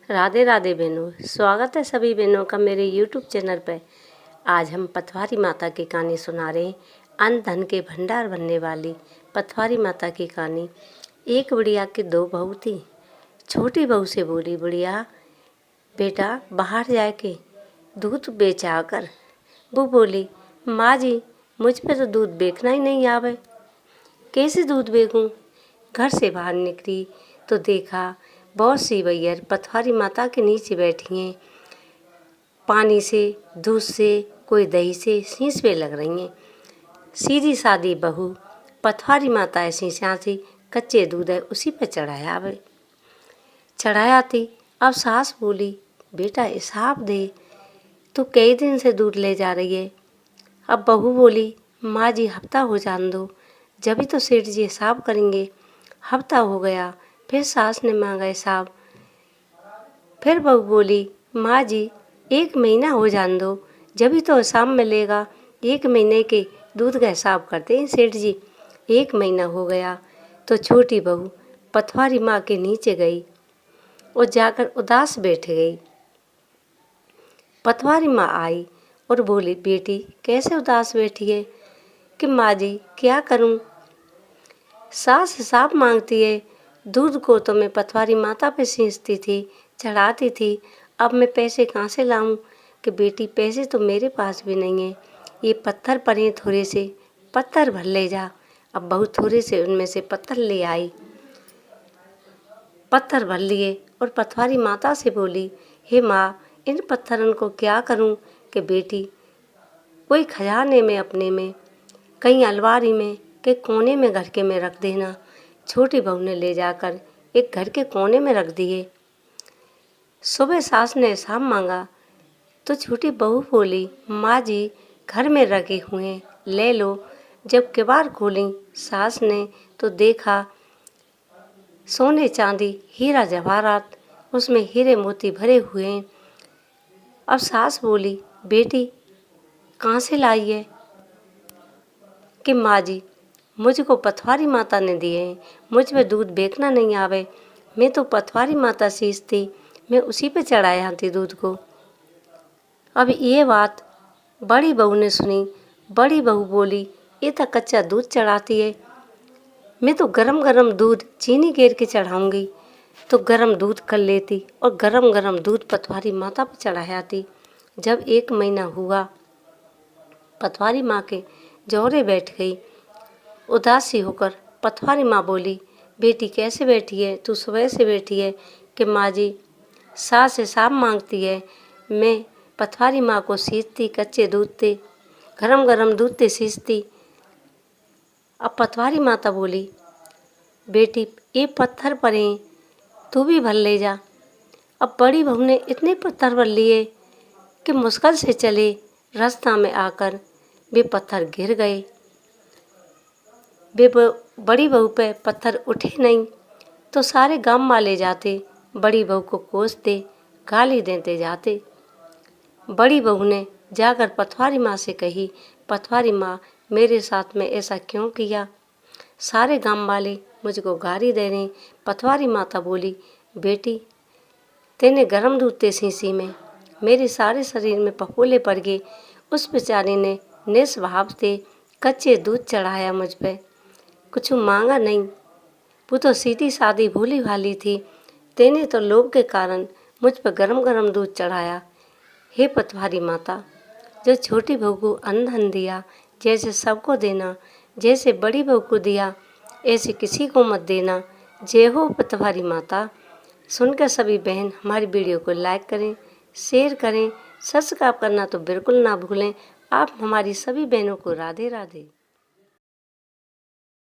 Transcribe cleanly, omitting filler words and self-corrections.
राधे राधे बहनों, स्वागत है सभी बहनों का मेरे YouTube चैनल पर। आज हम पथवारी माता की कहानी सुना रहे हैं। अन्न धन के भंडार बनने वाली पथवारी माता की कहानी। एक बुढ़िया की दो बहू थी। छोटी बहू से बोली बुढ़िया, बेटा बाहर जाके दूध बेचा कर। वो बोली, माँ जी मुझ पे तो दूध बेचना ही नहीं आवे, कैसे दूध बेचूं। घर से बाहर निकली तो देखा बहुत सी बैयर पथवारी माता के नीचे बैठी हैं। पानी से, दूध से, कोई दही से शीश पे लग रही हैं। सीधी सादी बहू पथवारी माता ऐसी सी कच्चे दूध है उसी पे चढ़ाया थी। अब सास बोली, बेटा हिसाब दे, तू कई दिन से दूध ले जा रही है। अब बहू बोली, माँ जी हफ्ता हो जान दो, जब भी तो सेठ जी हिसाब करेंगे। हफ्ता हो गया, फिर सास ने मांगा हिसाब। फिर बहू बोली, माँ जी 1 महीना हो जान दो, जब भी तो हिसाब मिलेगा। 1 महीने के दूध का हिसाब करते हैं सेठ जी। 1 महीना हो गया तो छोटी बहू पथवारी माँ के नीचे गई और जाकर उदास बैठ गई। पथवारी माँ आई और बोली, बेटी कैसे उदास बैठी है। कि माँ जी क्या करूँ, सास हिसाब मांगती है। दूध को तो मैं पथवारी माता पे सींचती थी, चढ़ाती थी, अब मैं पैसे कहाँ से लाऊं। कि बेटी पैसे तो मेरे पास भी नहीं है, ये पत्थर पड़े थोड़े से, पत्थर भर ले जा। अब बहू थोड़े से उनमें से पत्थर ले आई, पत्थर भर लिए और पथवारी माता से बोली, हे माँ इन पत्थरों को क्या करूं। कि बेटी कोई खजाने में अपने में, कहीं अलमारी में के कोने में घर के में रख देना। छोटी बहू ने ले जाकर एक घर के कोने में रख दिए। सुबह सास ने हिसाब मांगा तो छोटी बहू बोली, माँ जी घर में रखे हुए ले लो। जब किवाड़ खोली सास ने तो देखा सोने चांदी हीरा जवाहरात, उसमें हीरे मोती भरे हुए हैं। अब सास बोली, बेटी कहाँ से लाई है। कि माँ जी मुझको पथवारी माता ने दिए हैं, मुझ में दूध बेचना नहीं आवे, मैं तो पथवारी माता सींचती, मैं उसी पे चढ़ाया थी दूध को। अब ये बात बड़ी बहू ने सुनी। बड़ी बहू बोली, ये तो कच्चा दूध चढ़ाती है, मैं तो गरम गरम दूध चीनी गेर के चढ़ाऊंगी। तो गरम दूध कर लेती और गरम गरम दूध पथवारी माता पर चढ़ाया थी। जब 1 महीना हुआ पथवारी माँ के जोरे बैठ गई उदासी होकर। पथवारी माँ बोली, बेटी कैसे बैठी है, तू सुबह से बैठी है। कि माँ जी सास हिसाब मांगती है, मैं पथवारी माँ को सींचती, कच्चे दूध थे, गरम गरम दूध थे सींचती। अब पथवारी माता बोली, बेटी ये पत्थर पड़े तू भी भर ले जा। अब बड़ी बहू ने इतने पत्थर भर लिए कि मुश्किल से चले, रास्ता में आकर वे पत्थर गिर गए। वे बड़ी बहू पे पत्थर उठे नहीं तो सारे गांव वाले जाते, बड़ी बहू को कोसते, गाली देते जाते। बड़ी बहू ने जाकर पथवारी माँ से कही, पथवारी माँ मेरे साथ में ऐसा क्यों किया, सारे गांव वाले मुझको गाली दे रहे। पथवारी माता बोली, बेटी तेने गरम दूध ते शीशी में मेरे सारे शरीर में फफोले पड़ गए। उस बेचारी ने निस्वाब से कच्चे दूध चढ़ाया मुझ पे, कुछ मांगा नहीं। वो तो सीधी सादी भोली भाली थी, तेने तो लोभ के कारण मुझ पर गरम गरम दूध चढ़ाया। हे पथवारी माता, जो छोटी बहू को अन्न धन दिया, जैसे सबको देना, जैसे बड़ी बहू को दिया ऐसे किसी को मत देना। जय हो पथवारी माता। सुनकर सभी बहन हमारी वीडियो को लाइक करें, शेयर करें, सब्सक्राइब करना तो बिल्कुल ना भूलें। आप हमारी सभी बहनों को राधे राधे।